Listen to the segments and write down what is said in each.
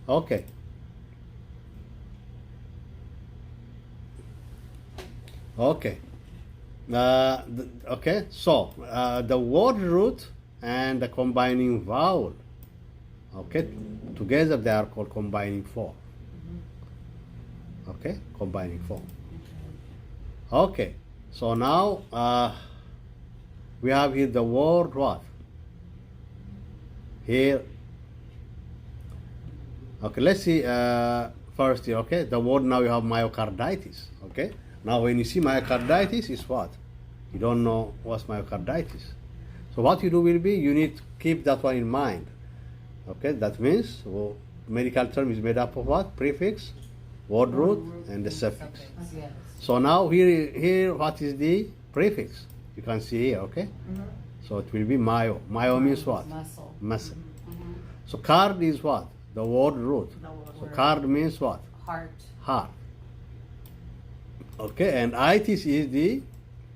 Okay. Okay. Okay. So the word root and the combining vowel. Okay. Together they are called combining form. Okay. Combining form. Okay. So now we have here the word what? Here. Okay. Let's see first here. Okay. The word now you have myocarditis. Okay. Now when you see myocarditis is what? You don't know what's myocarditis. So what you do will be you need to keep that one in mind. Okay. That means medical term is made up of what? Prefix, word root, and the suffix. Yes. So now here what is the prefix? You can see here, okay? So it will be myo. Myo means what? Muscle. Muscle. So card is what? The word root. So card means what? Heart. Heart. Okay, and itis is the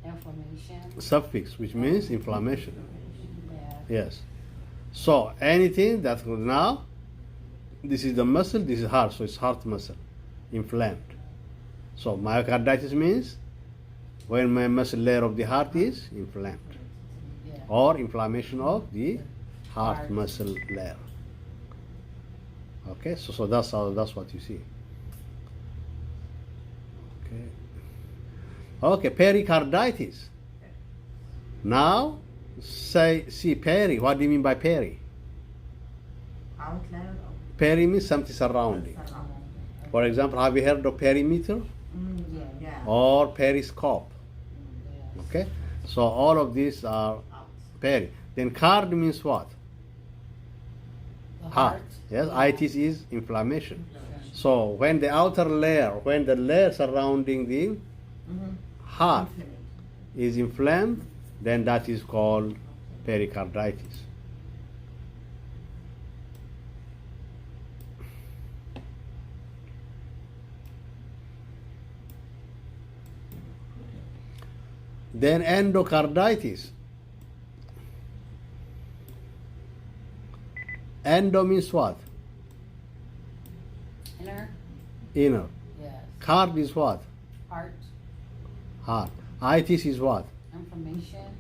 Inflammation. suffix, which means inflammation. Yeah. Yes. So anything that now, this is the muscle, this is heart, so it's heart muscle, inflamed. So myocarditis means when my muscle layer of the heart is inflamed, Yeah. or inflammation of the heart Heart. muscle layer. Okay, so that's what you see. Okay. Okay, pericarditis. Now see peri. What do you mean by peri? Outline Peri means something surrounding. For example, have you heard of perimeter yeah. or periscope? Yeah. Okay, so all of these are peri. Then card means what? The Heart. Yes, itis is inflammation. So when the outer layer, when the layer surrounding the heart is inflamed, then that is called pericarditis. Then endocarditis. Endo means what? Inner. Inner. Yes. Card is what? Heart. Heart. Itis is what? Inflammation.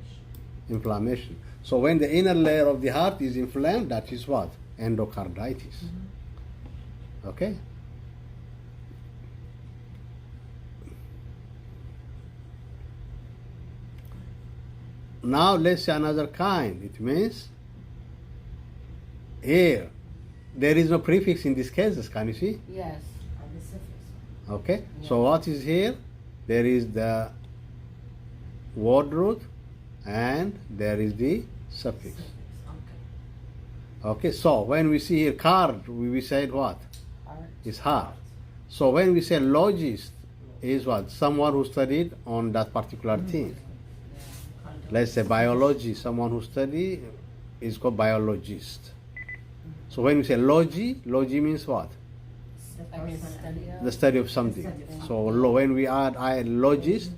Inflammation. So when the inner layer of the heart is inflamed, that is what? Endocarditis. Okay? Now let's see another kind. It means here there is no prefix in these cases. Can you see? Yes. Okay. So what is here? There is the word root and there is the suffix. Okay. So when we see here card, we said what? Heart. Is heart. So when we say logist is what? Someone who studied on that particular thing. Let's say biology, someone who study is called biologist. So when we say logi means what? Like a study of. The study of something. So when we add logist,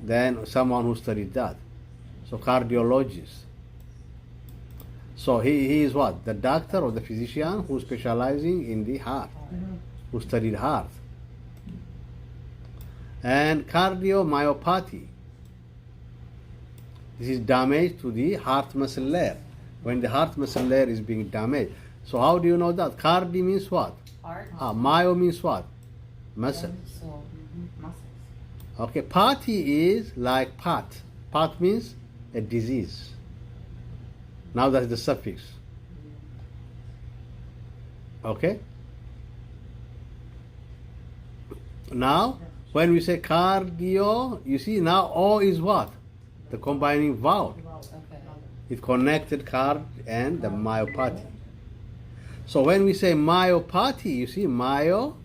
then someone who studied that. So cardiologist. So he is what? The doctor or the physician who is specializing in the heart, who studied heart. And cardiomyopathy. This is damage to the heart muscle layer. When the heart muscle layer is being damaged. So how do you know that? Cardi means what? Heart. Myo means what? Muscle. So. Muscles. Okay, pathy is like pat. Pat means a disease. Now that's the suffix. Okay? Now, when we say cardio, you see now O is what? The combining vowel. Okay. It connected card and the myopathy. So when we say myopathy, you see myopathy,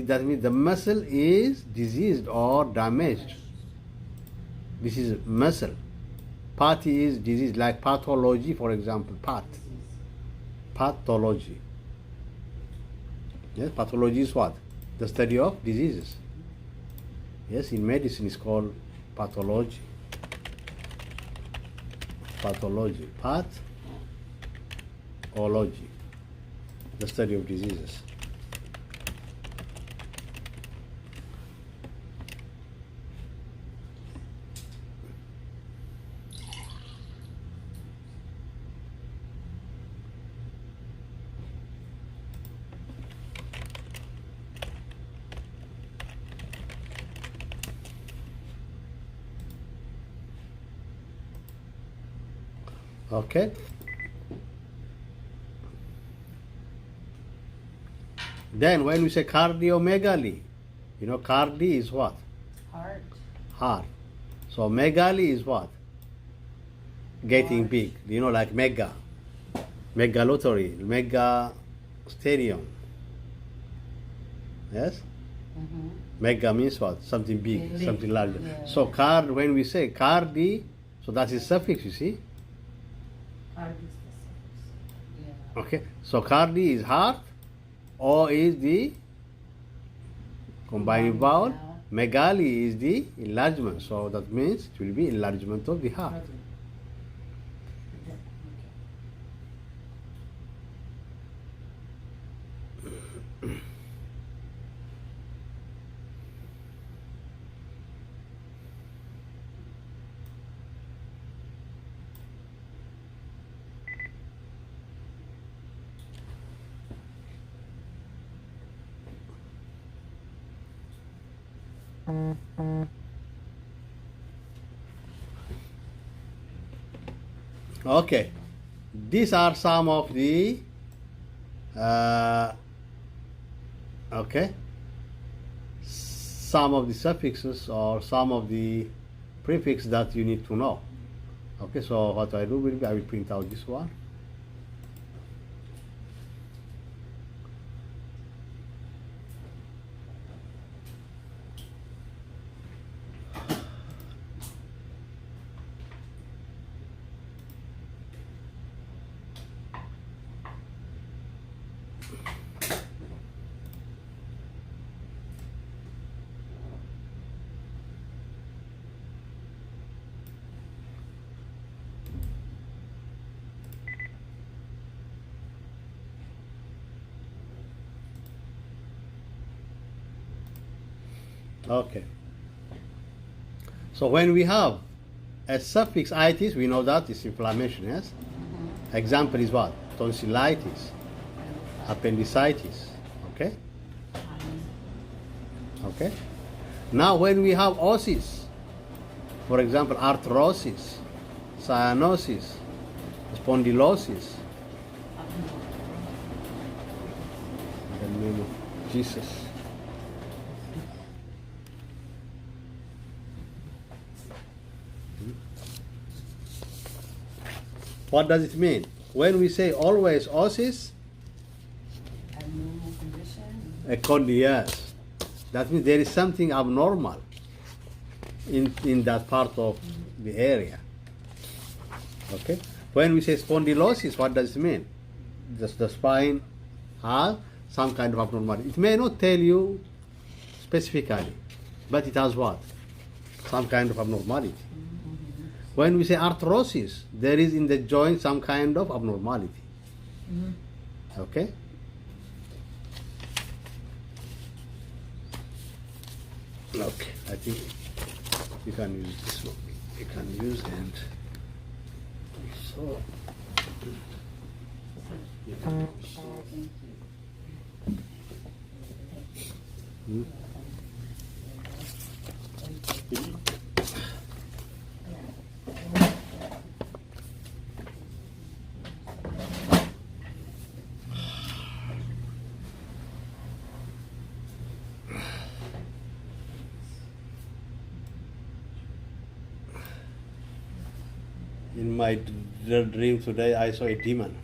that means the muscle is diseased or damaged. This is muscle. Pathy is disease, like pathology, for example, pathology. Yes, pathology is what? The study of diseases. Yes, in medicine it's called pathology. Pathology. Pathology. the study of diseases. Okay. Then when we say cardiomegaly, you know, cardi is what? Heart. Heart. So megaly is what? Getting Large. big. You know, like mega. Mega lottery, mega stadium. Yes? Mm-hmm. Mega means what? Something big, Big, something larger. yeah. So card, when we say cardi, so that is suffix, you see? Heart is the suffix. Yeah. Okay. So cardi is heart, O is the combining vowel, megali is the enlargement. So that means it will be enlargement of the heart. Okay. Okay. These are some of the okay, some of the suffixes or some of the prefix that you need to know. Okay, so what I do will be I will print out this one. Okay. So when we have a suffix itis, we know that is inflammation, yes? Example is what? Tonsillitis, appendicitis, okay? Okay? Now when we have osis, for example, arthrosis, cyanosis, spondylosis, in the name of Jesus. What does it mean? When we say always osis, Abnormal condition. yes. That means there is something abnormal in that part of the area. Okay? When we say spondylosis, what does it mean? Just the spine has some kind of abnormality. It may not tell you specifically, but it has what? Some kind of abnormality. When we say arthrosis, there is in the joint some kind of abnormality. Okay? Okay, I think you can use this one. You can use and so. You can use. Hmm? In my dream today, I saw a demon,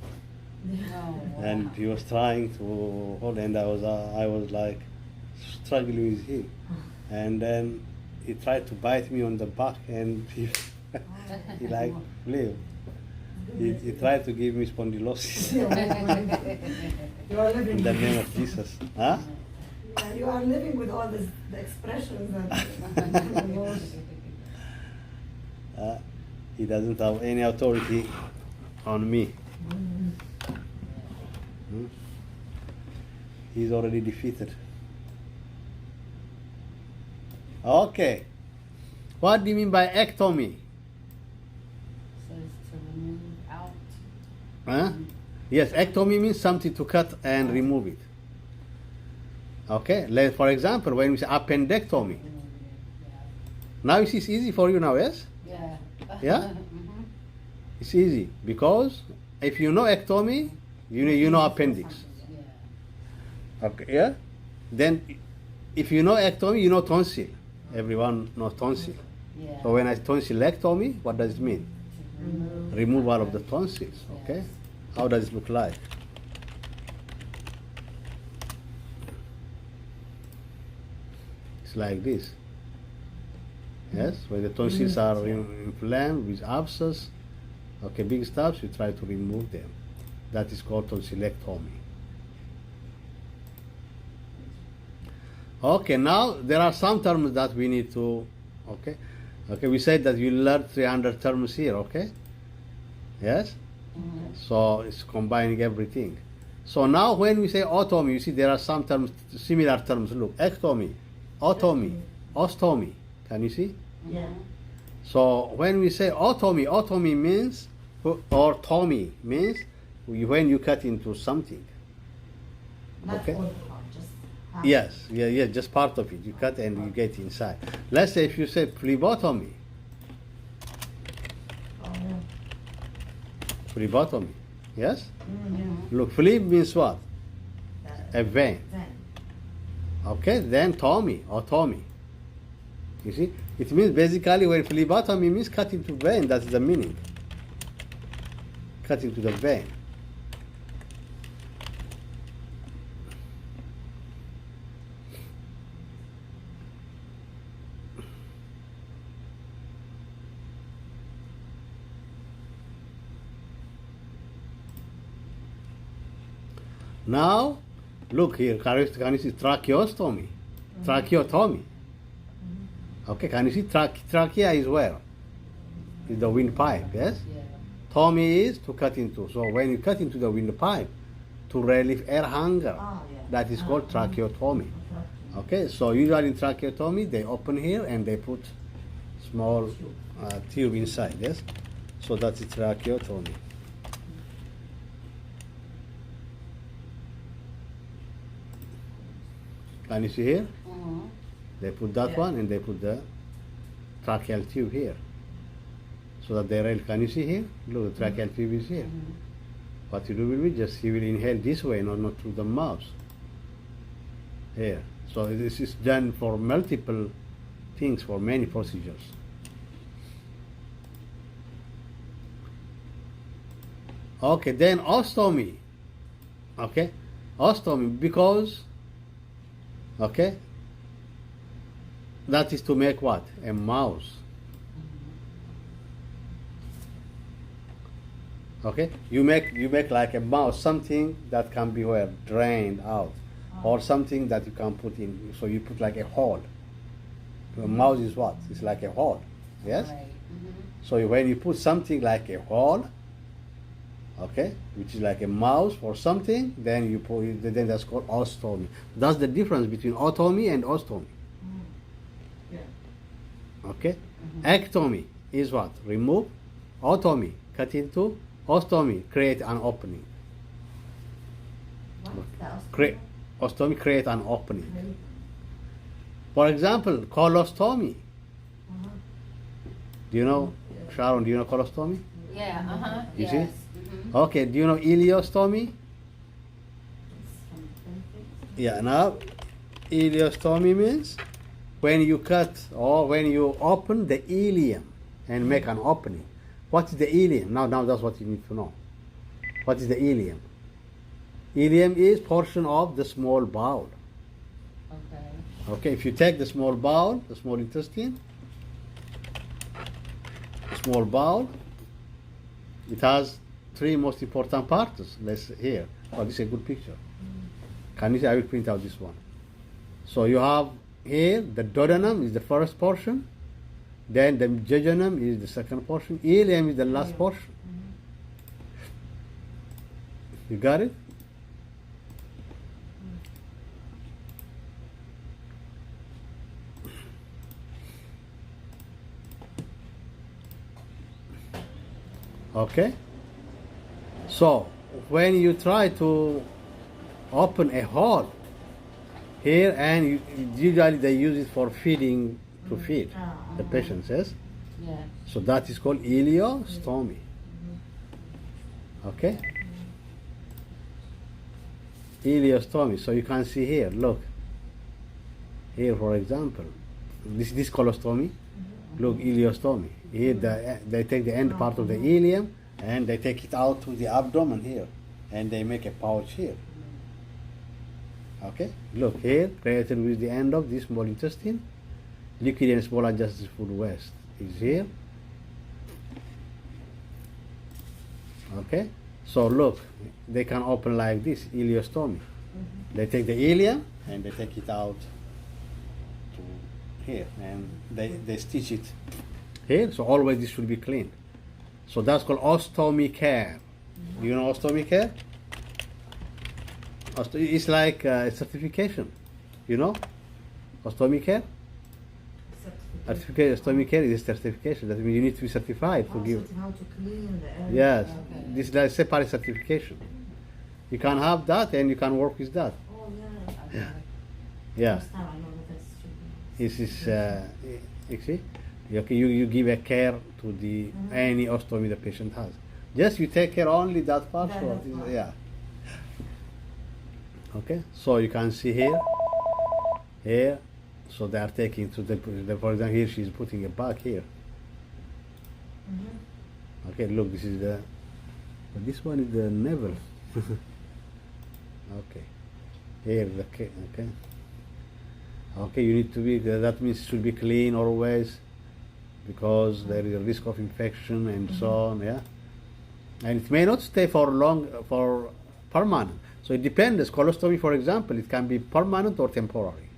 and he was trying to hold, and I was like struggling with him, and then he tried to bite me on the back, and he like leave. He tried to give me spondylosis You are living in the name of Jesus. Huh? You are living with all this, the expressions and He doesn't have any authority on me. Hmm? He's already defeated. Okay. What do you mean by ectomy? Says to remove out. Huh? Yes, ectomy means something to cut and remove it. Okay, like for example, when we say appendectomy. Remove it. Now it's easy for you now, yes? Yeah. Yeah? Mhm. It's easy because if you know ectomy, you know appendix. Yeah. Okay, yeah? Then if you know ectomy, you know tonsil. Everyone knows tonsil. Yeah. So when I tonsillectomy, what does it mean? To remove. Removal of the tonsils, okay? Yes. How does it look like? It's like this. Yes, when the tonsils are inflamed with abscess, okay, big stuff, you try to remove them. That is called tonsillectomy. Okay, now there are some terms that we need to, okay? Okay, we said that you learned 300 terms here, okay? Yes? Mhm. So it's combining everything. So now when we say otomy, you see there are some terms, similar terms. Look, ectomy, otomy, ostomy. Can you see? Yeah. So when we say otomy means, or tomy means when you cut into something. Not Okay. all the part, just half. Yes, yeah, just part of it. You cut and you get inside. Let's say if you say phlebotomy, Oh, yeah. phlebotomy, yes? Mhm. Look, phleb means what? That- A vein. Then. Okay, then otomy. You see, it means basically when phlebotomy means cut into vein, that's the meaning. Cut into the vein. Now, look here, can you see tracheostomy? Tracheotomy. Okay, can you see trachea is where? Is the windpipe, yes? Yeah. Tomy is to cut into. So when you cut into the windpipe to relieve air hunger, Oh, yeah. that is called tracheotomy. Okay, so usually in tracheotomy they open here and they put small tube inside, yes? So that's tracheotomy. Can you see here? Mhm. They put that Yeah. one and they put the tracheal tube here. So that they really, can you see here? Look, the tracheal tube is here. Mhm. What you do will be just you will inhale this way, not through the mouth. Here. So this is done for multiple things, for many procedures. Okay, then ostomy. Okay, ostomy because, okay, that is to make what? A mouse. Okay, you make like a mouse, something that can be where drained out, or something that you can put in. So you put like a hole. A mouse is what? It's like a hole. Yes. Right. Mhm. So when you put something like a hole, okay, which is like a mouse or something, then you put it, then that's called ostomy. That's the difference between otomy and ostomy. Yeah. Okay, ectomy is what? Remove. Otomy, cut into. Ostomy, create an opening. What's the ostomy? Create ostomy, create an opening. Really? For example, colostomy. Uh-huh. Do you know, Sharon? Do you know colostomy? Yeah. Uh huh. You yes. see? Mhm. Okay. Do you know ileostomy? It's from the benefits. Yeah. Now, ileostomy means when you cut or when you open the ileum and make an opening. What is the ileum? Now that's what you need to know. What is the ileum? Ileum is portion of the small bowel. Okay. Okay, if you take the small bowel, the small intestine, small bowel, it has three most important parts. Let's here. Oh, this is a good picture. Can you see? I will print out this one. So you have here the duodenum is the first portion, then the jejunum is the second portion, ileum is the last portion. You got it? Okay? So, when you try to open a hole here, and usually they use it for feeding, to feed the patients, yes? Yeah. So that is called ileostomy. Okay? Ileostomy. So you can see here, look. Here, for example, this colostomy. Look, ileostomy. Here they take the end part of the ileum and they take it out to the abdomen here, and they make a pouch here. Okay, look here, created with the end of this small intestine. Liquid and small adjusted food waste is here. Okay, so look, they can open like this, ileostomy. They take the ileum and they take it out to here, and they stitch it here. So always this should be clean. So that's called ostomy care. You know ostomy care? It's like a certification, you know? Ostomy care? Ostomy care is a certification. That means you need to be certified to give. How to clean the area. Yes, Okay. this is like separate certification. You can have that and you can work with that. Oh, yeah. Okay. Yeah, First time I know that that's this is, you see? Okay, you give a care to the any ostomy the patient has. Just you take care only that part. That So part. yeah. Okay, so you can see here. So they are taking to the for example, here she's putting a bag here. Okay, look, this is the, but this one is the navel. Okay, here the okay. Okay, you need to be, that means it should be clean always, because there is a risk of infection and so on, yeah. And it may not stay for long, for permanent. So it depends. Colostomy, for example, it can be permanent or temporary.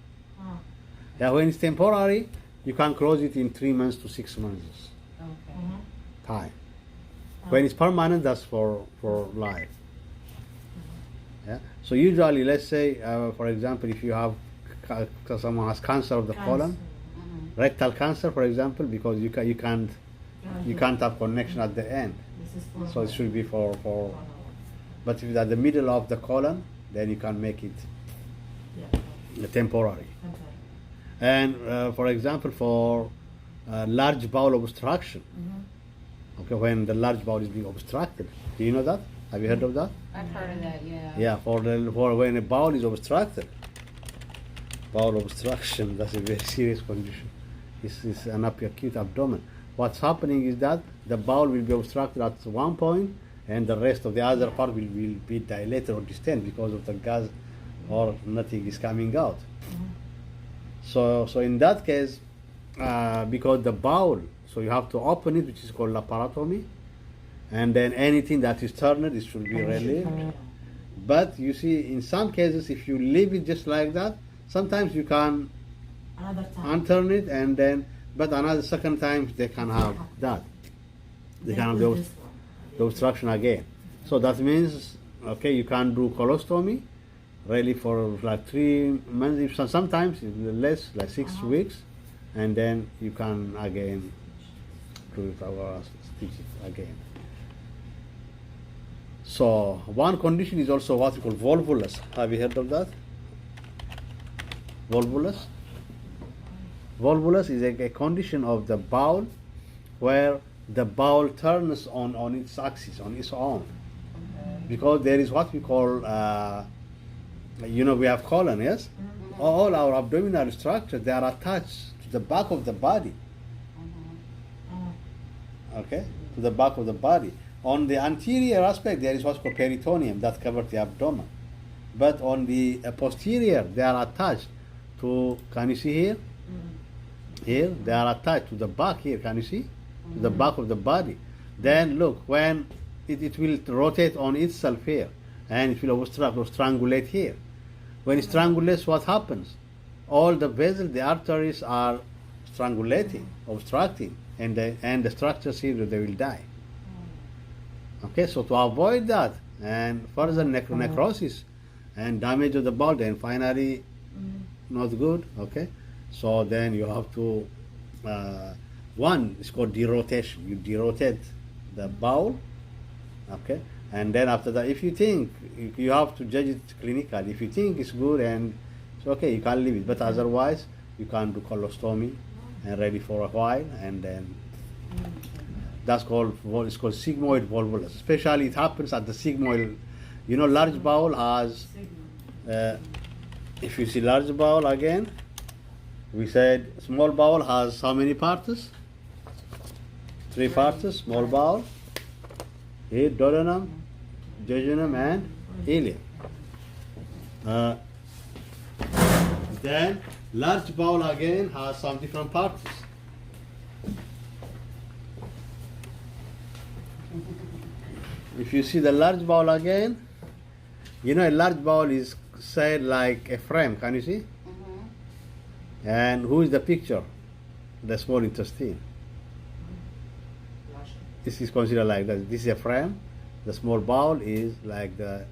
Yeah, when it's temporary, you can close it in 3 months to 6 months Okay. time. When it's permanent, that's for life. Yeah. So usually, let's say, for example, if you have someone has cancer of the colon, rectal cancer, for example, because you can't have connection at the end. This is for So it should be for. But if it's at the middle of the colon, then you can make it temporary. Okay. And for example, for large bowel obstruction, okay, when the large bowel is being obstructed, do you know that? Have you heard of that? I've heard of that, yeah. Yeah, for when a bowel is obstructed, bowel obstruction, that's a very serious condition. It's an acute abdomen. What's happening is that the bowel will be obstructed at one point, and the rest of the other part will be dilated or distended because of the gas or nothing is coming out. So in that case, because the bowel, so you have to open it, which is called laparotomy, and then anything that is turned, it should be relieved. But you see, in some cases, if you leave it just like that, sometimes you can Another time. unturn it, and then, but another second time they can have that. They can have the obstruction again. So that means, okay, you can do colostomy really for like 3 months, sometimes less, like 6 weeks, and then you can again do it or stitch it again. So one condition is also what we call volvulus. Have you heard of that? Volvulus? Volvulus is a condition of the bowel where the bowel turns on its axis, on its own. Because there is what we call, we have colon, yes? All our abdominal structures, they are attached to the back of the body. Okay? To the back of the body. On the anterior aspect, there is what's called peritoneum that covers the abdomen. But on the posterior, they are attached to, can you see here? Here, they are attached to the back here, can you see? To the back of the body. Then look, when it will rotate on itself here, and it will obstruct or strangulate here. When it strangulates, what happens? All the vessels, the arteries are strangulating, obstructing, and the structures here, they will die. Okay, so to avoid that, and further necrosis and damage of the bowel, then finally not good, okay? So then you have to, one is called derotation. You derotate the bowel Okay, and then after that, if you think you have to judge it clinically, if you think it's good and it's okay, you can leave it. But otherwise, you can do colostomy and ready for a while, and then that's called it's called sigmoid volvulus. Especially, it happens at the sigmoid. You know, large bowel has. If you see large bowel again, we said small bowel has how many parts? 3 parts. Small bowel. Here, duodenum, jejunum, and ileum. Then large bowel again has some different parts. If you see the large bowel again, you know a large bowel is said like a frame. Can you see? And who is the picture? The small intestine. This is considered like that. This is a frame. The small bowel is like the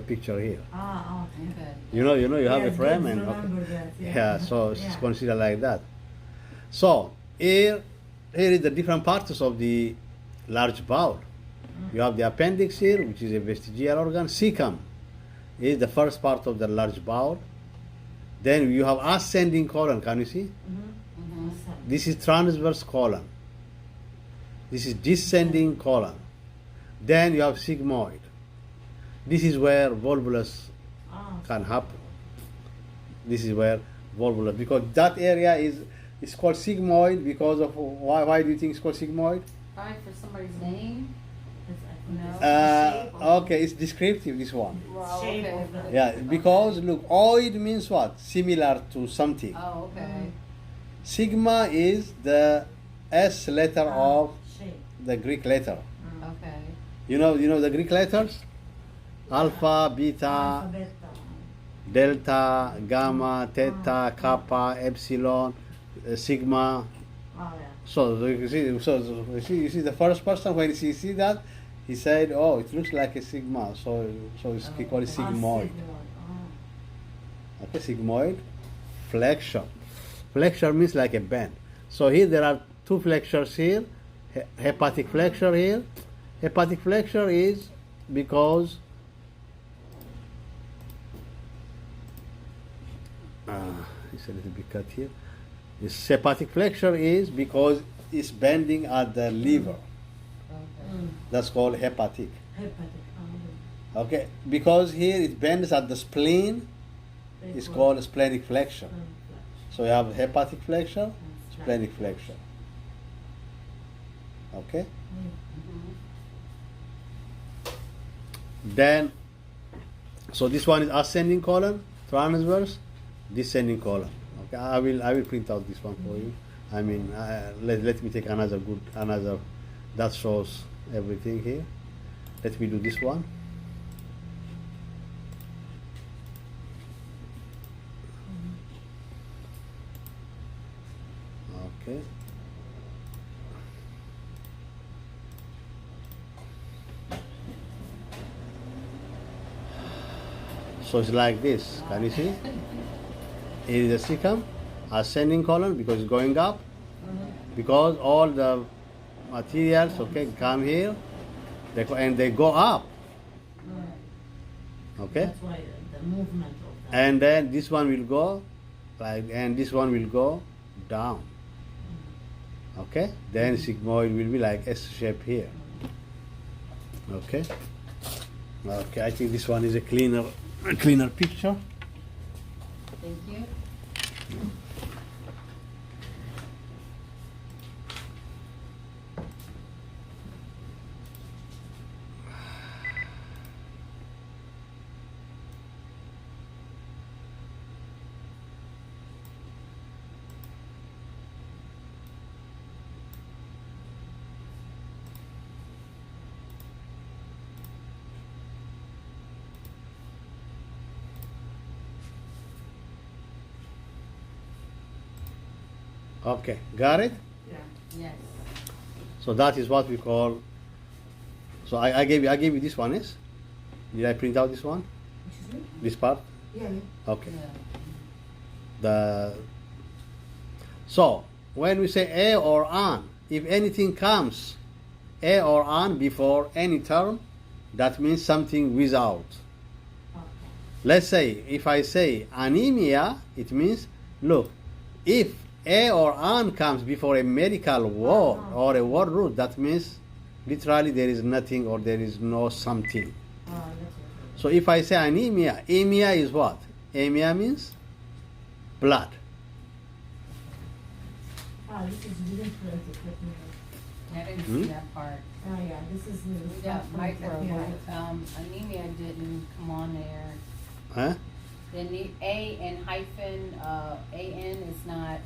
picture here. Okay. You know, you have a Yes, frame, yes, and remember okay. that, yeah. Yeah, so it's Yeah. considered like that. So here is the different parts of the large bowel. You have the appendix here, which is a vestigial organ. Cecum is the first part of the large bowel. Then you have ascending colon. Can you see? This is transverse colon. This is descending colon. Then you have sigmoid. This is where volvulus can happen. This is where volvulus, because that area is called sigmoid because of why do you think it's called sigmoid? Probably for somebody's name? No. Okay, it's descriptive, this one. Wow, Shape okay. of the- Yeah, because look, oid means what? Similar to something. Oh, okay. Sigma is the S letter of Shape. the Greek letter. Okay. You know the Greek letters? Alpha, beta, Alphabet. delta, gamma, theta, kappa, epsilon, sigma. Yeah. So you see the first person when he see that, he said, "Oh, it looks like a sigma." So it's he called it sigmoid. Okay, sigmoid, flexure. Flexure means like a bend. So here there are 2 flexures here, hepatic flexure here. Hepatic flexure is because it's a little bit cut here. This hepatic flexure is because it's bending at the liver. Okay. That's called hepatic. Hepatic. Okay, because here it bends at the spleen, it's called splenic flexure. So you have hepatic flexure, splenic flexure. Okay? Then, so this one is ascending colon, transverse, descending colon. Okay, I will print out this one for you. I mean, let me take another that shows everything here. Let me do this one. Okay. So it's like this. Can you see? Here is the cecum, ascending colon because it's going up. Because all the materials, okay, come here, and they go up. Okay? That's why the movement of that. And then this one will go like, and this one will go down. Okay? Then sigmoid will be like S shape here. Okay? Okay, I think this one is a cleaner picture. Thank you. Okay, got it? Yeah. Yes. So that is what we call. So I gave you this one, yes? Did I print out this one? Excuse me? This part? Yeah. Okay. Yeah. So when we say a or an, if anything comes a or an before any term, that means something without. Okay. Let's say, if I say anemia, it means, look, if a or an comes before a medical word or a word root, that means literally there is nothing or there is no something. Oh, that's okay. So if I say anemia, emia is what? Emia means blood. Ah, this is really print it. Let me I didn't Hmm? see that part. Oh, yeah, this is new. We It's got not print. micro, Let me hide. but anemia didn't come on there. Huh? Then the A and hyphen, AN is not,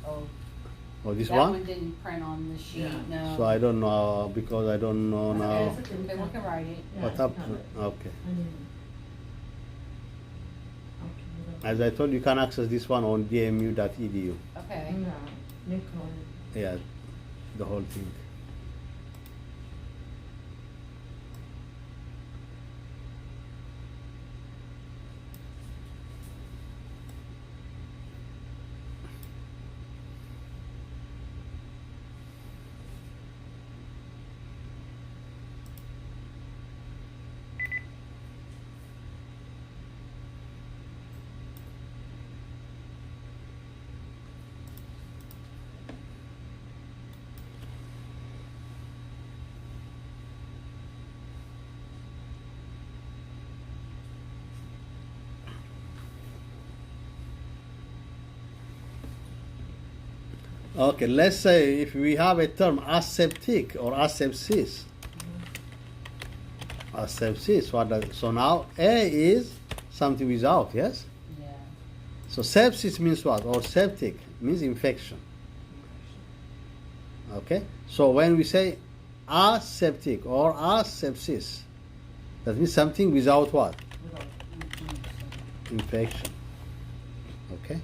Oh, this that one? one didn't print on the sheet, Yeah. no. So I don't know because I don't know Okay, now. it's okay, Okay, we can write it. Yeah, What it's up? covered. Okay. Anemia. Okay, we got- As I told you, you can access this one on dmu.edu. Okay. Yeah, Nicole. Yeah, the whole thing. Okay, let's say if we have a term aseptic or asepsis. Asepsis, what does, so now A is something without, yes? Yeah. So sepsis means what? Or septic means infection. Okay? So when we say aseptic or asepsis, that means something without what? Without- Infection. Okay?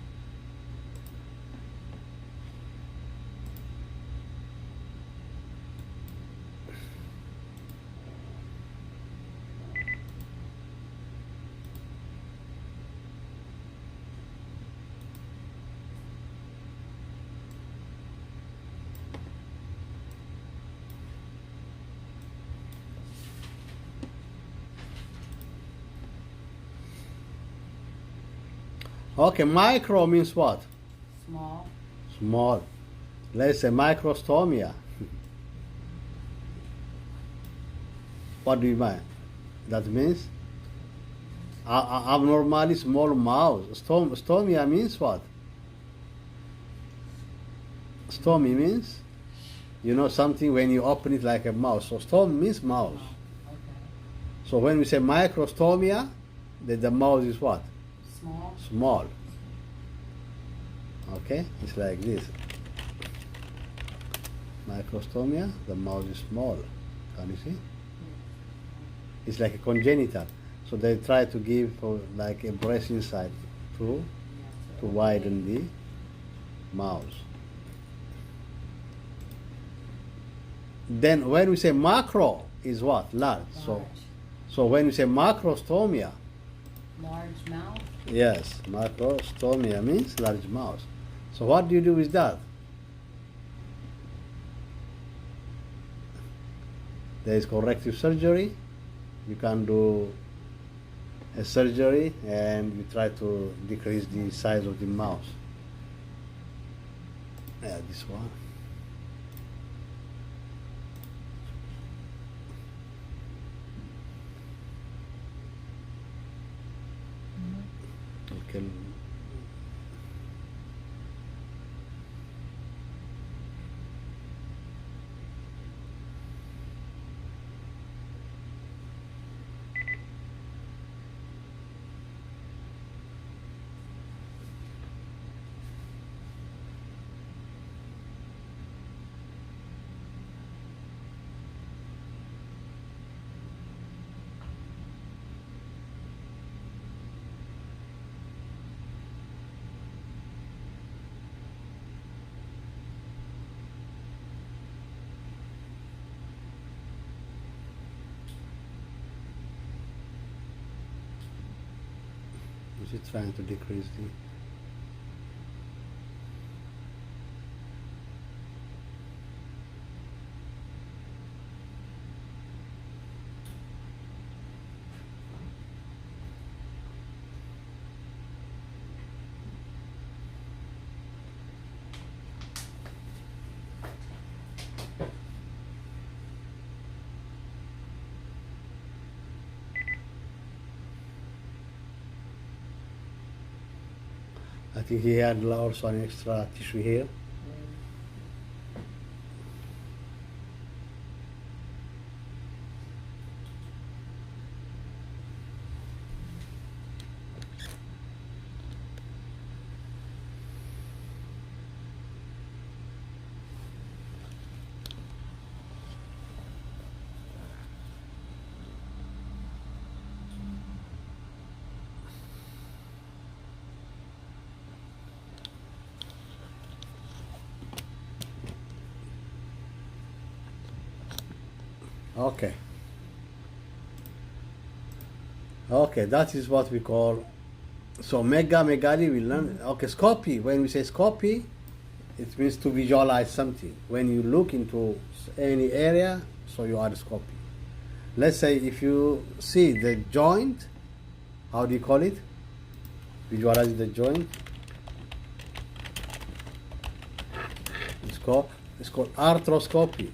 Okay, micro means what? Small. Small. Let's say microstomia. What do you mean? That means abnormally small mouth. Stomia means what? Stomy means, you know, something when you open it like a mouse. So stom means mouse. Oh, okay. So when we say microstomia, the mouth is what? Small. Small. Okay, it's like this. Microstomia, the mouth is small. Can you see? It's like a congenital. So they try to give like a breast inside to widen the mouth. Then when we say macro is what? Large. So when we say macrostomia, Large mouth. yes, macrostomia means large mouth. So what do you do with that? There is corrective surgery. You can do a surgery and you try to decrease the size of the mouth. Yeah, this one. Okay. Is it trying to decrease the? I think he had also an extra tissue here. Okay. Okay, that is what we call. So megali we learn. Okay, scopy. When we say scopy, it means to visualize something. When you look into any area, so you are scopy. Let's say if you see the joint, how do you call it? Visualize the joint. It's called arthroscopy.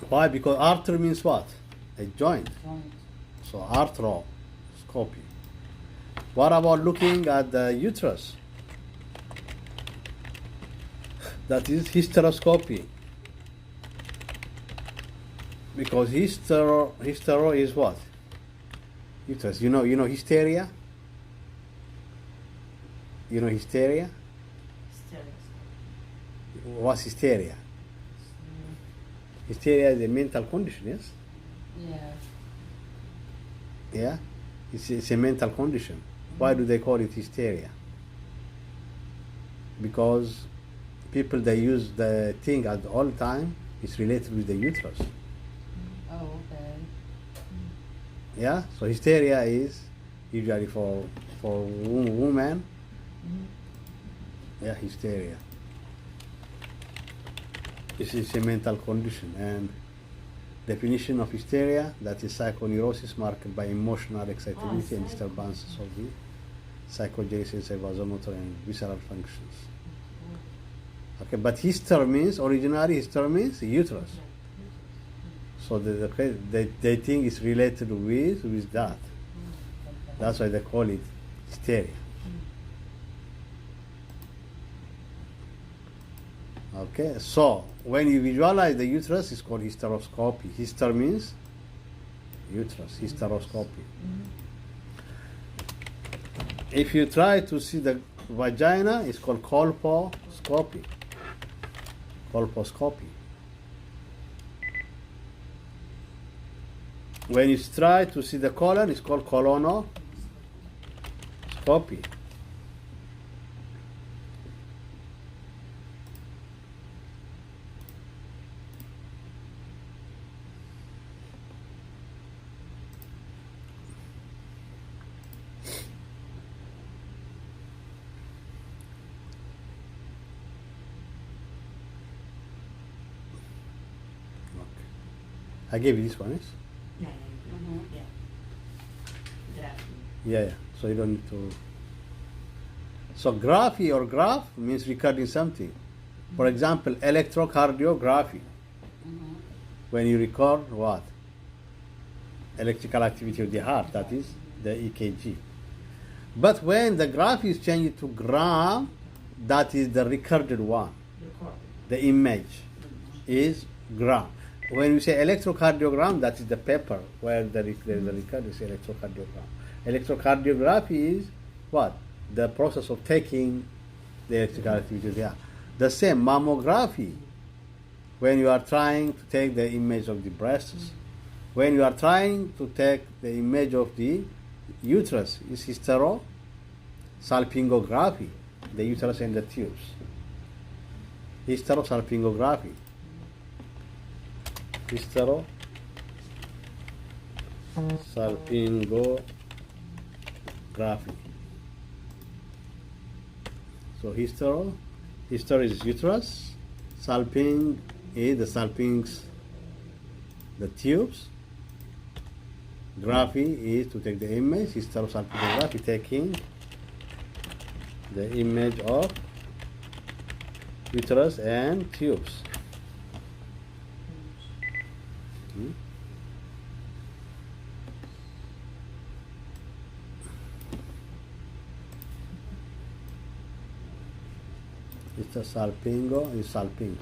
Why? Because arthro means what? A joint. Joint. So arthroscopy. What about looking at the uterus? That is hysteroscopy. Because hystero is what? Uterus. You know hysteria? You know hysteria? What's hysteria? Hysteria is a mental condition, yes? Yeah. Yeah? It's a mental condition. Why do they call it hysteria? Because people, they use the thing at all time, it's related with the uterus. Oh, okay. Yeah? So hysteria is usually for women. Yeah, hysteria. This is a mental condition, and definition of hysteria, that is psychoneurosis marked by emotional excitability and disturbances of the psychogenesis, vasomotor, and visceral functions. Okay, but hyster means, originally hyster means uterus. So they think it's related with that. That's why they call it hysteria. Okay, so when you visualize the uterus, it's called hysteroscopy. Hyster means uterus, hysteroscopy. If you try to see the vagina, it's called colposcopy. Colposcopy. When you try to see the colon, it's called colonoscopy. I gave you this one, yes? Yeah, Mhm. yeah. Graph. Yeah. So you don't need to. So graphy or graph means recording something. For example, electrocardiography. When you record what? Electrical activity of the heart, that is the EKG. But when the graph is changed to gram, that is the recorded one. Recorded. The image is gram. When you say electrocardiogram, that is the paper where the record is electrocardiogram. Electrocardiography is what? The process of taking the electrical activity of the heart. The same mammography, when you are trying to take the image of the breasts, when you are trying to take the image of the uterus, is hysterosalpingography, the uterus and the tubes. Hysterosalpingography. Hysterosalpingography. So hyster is uterus, salping is the salpings, the tubes. Graphy is to take the image. Hysterosalpingography, taking the image of uterus and tubes. It's a salpingo, it's salpinx.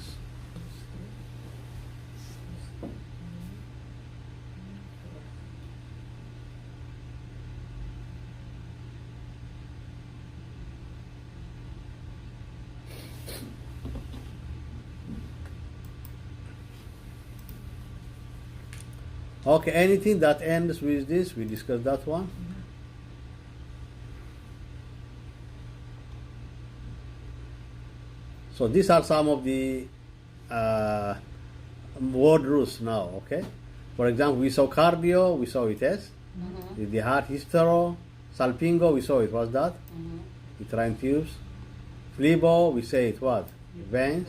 Okay, anything that ends with this, we discussed that one. So these are some of the word rules now, okay? For example, we saw cardio, we saw it, yes? Mm-hmm. The heart hystero, salpingo, we saw it, what's that? Mm-hmm. Uterine tubes. Phlebo, we say it what? Veins.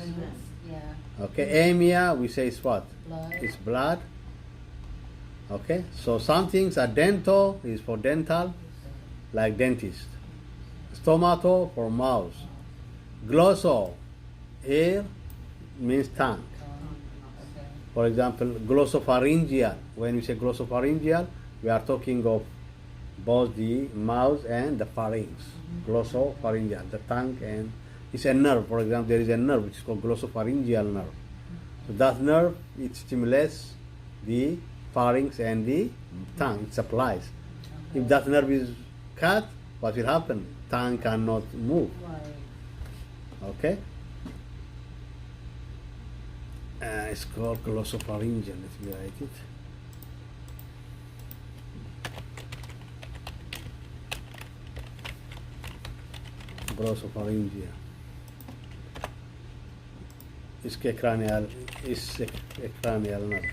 Yeah. Okay, amia, we say it's what? Blood. It's blood. Okay, so some things are dento, is for dental, like dentist. Stomato, for mouth. Glosso, ear, means tongue. Okay. For example, glossopharyngeal. When we say glossopharyngeal, we are talking of both the mouth and the pharynx. Glossopharyngeal, the tongue, and it's a nerve. For example, there is a nerve which is called glossopharyngeal nerve. So that nerve, it stimulates the pharynx and the tongue. It supplies. If that nerve is cut, what will happen? Tongue cannot move. Right. Okay? It's called glossopharyngeal. Let me write it. Glossopharyngeal. इसके cranial, इससे cranial nerve.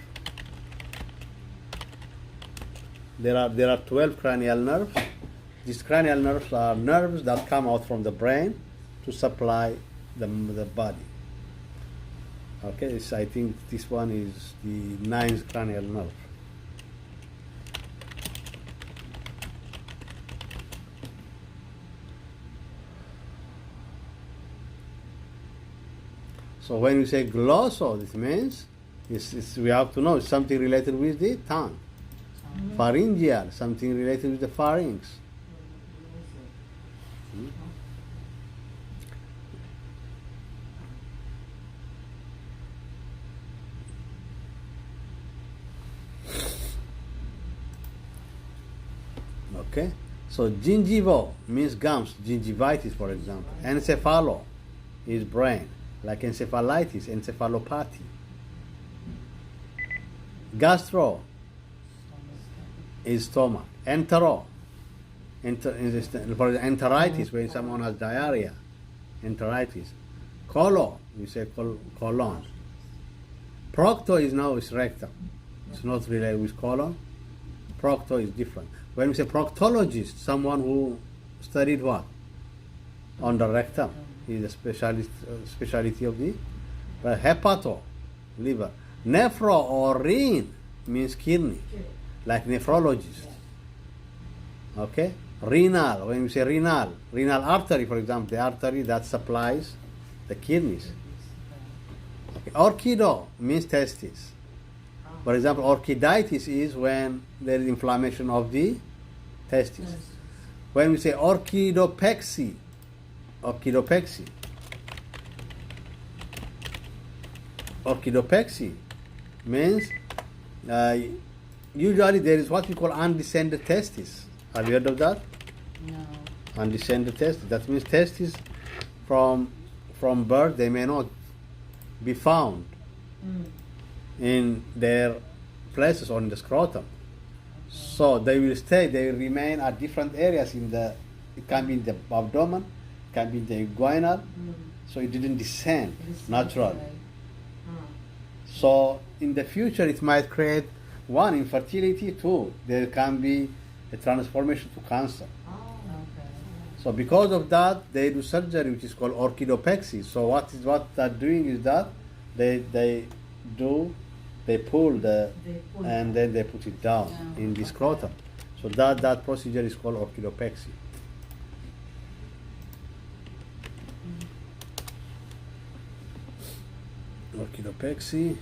There are 12 cranial nerves. These cranial nerves are nerves that come out from the brain to supply the body. Okay, I think this one is the 9th cranial nerve. So when we say glosso, this means we have to know it's something related with the tongue. Pharyngeal, something related with the pharynx. Okay, so gingivo means gums, gingivitis, for example. Encephalo is brain, like encephalitis, encephalopathy. Gastro is stomach. Entero, for example, enteritis, when someone has diarrhea, enteritis. Colo, we say colon. Procto is now is rectum. It's not related with colon. Procto is different. When we say proctologist, someone who studied what? On the rectum. He's a specialty of the hepato, liver. Nephro or ren means kidney, like nephrologist. Okay? Renal, when we say renal artery, for example, the artery that supplies the kidneys. Okay. Orchido means testes. For example, orchiditis is when there is inflammation of the testes. When we say orchidopexy means usually there is what we call undescended testes. Have you heard of that? No. Undescended testes. That means testes from birth, they may not be found in their places or in the scrotum. So they will remain at different areas it can be in the abdomen, it can be in the inguinal, so it didn't descend naturally. So in the future it might create, one, infertility, two, there can be a transformation to cancer. Okay. So because of that, they do surgery which is called orchidopexy. So what they're doing is that they pull and then they put it down in the scrotum. So that procedure is called orchidopexy. Orchidopexy.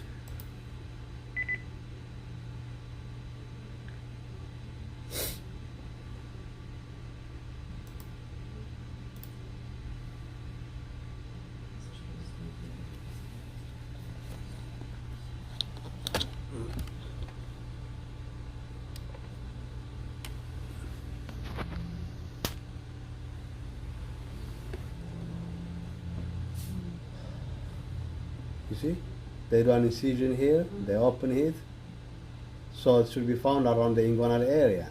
see? They do an incision here, they open it, so it should be found around the inguinal area.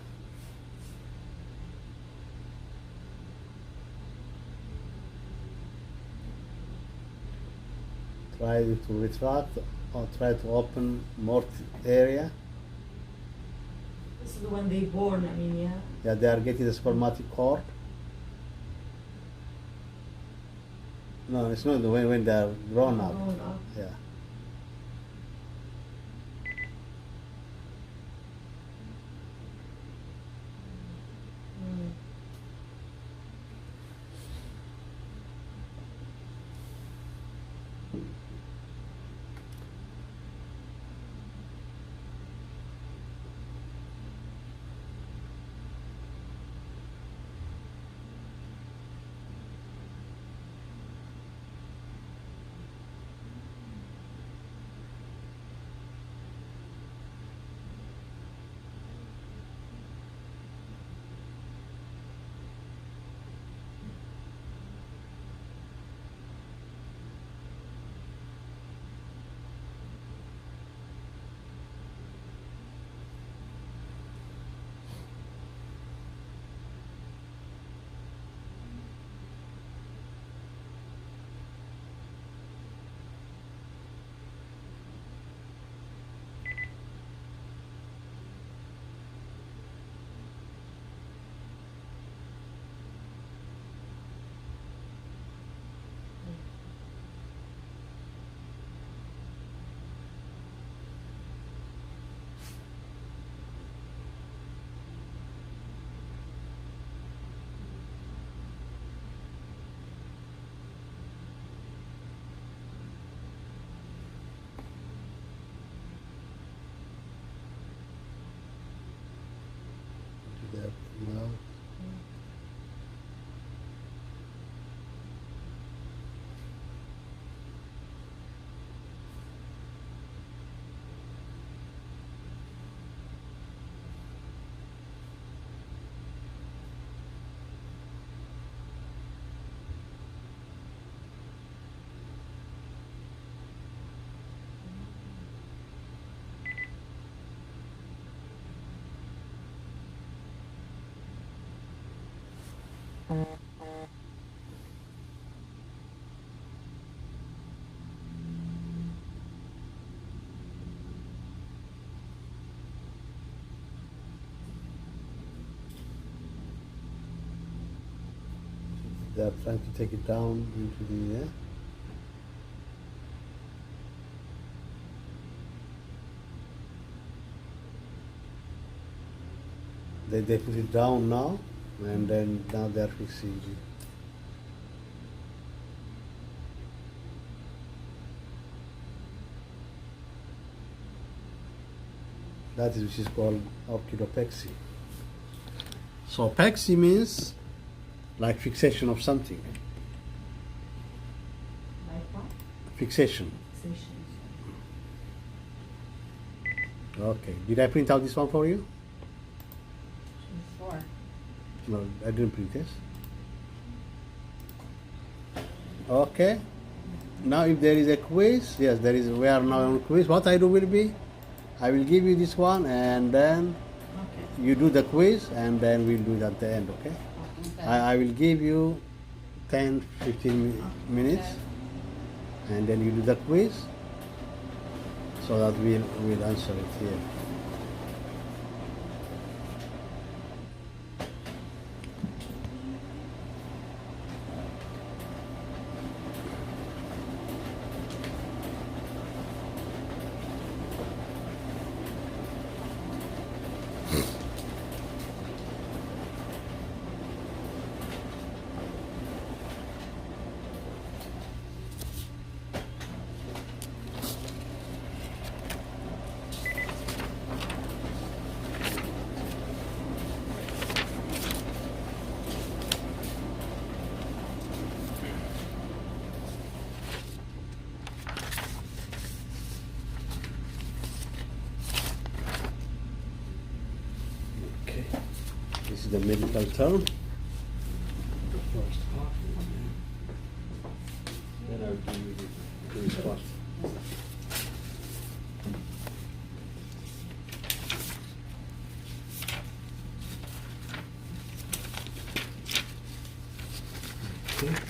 Try to retract or try to open more area. This is when they born, I mean, yeah. Yeah, they are getting the spermatic cord. No, it's not when they are grown up. Grown up. Yeah. Mm. There, no. They are trying to take it down into the they put it down now, and then now they are fixing it. That is which is called orchidopexy. So pexy means like fixation of something. Like what? Fixation. Fixation. Okay. Did I print out this one for you? Sure. No, I didn't print this. Okay. Now if there is a quiz, yes, there is. We are now on quiz. What I do will be, I will give you this one, and then Okay. you do the quiz, and then we'll do it at the end. Okay. Okay. I will give you 10, 15 minutes, Okay. and then you do the quiz, so that we'll answer it here. Okay, this is the medical term. The first half, then I'll give you the quiz part. Okay.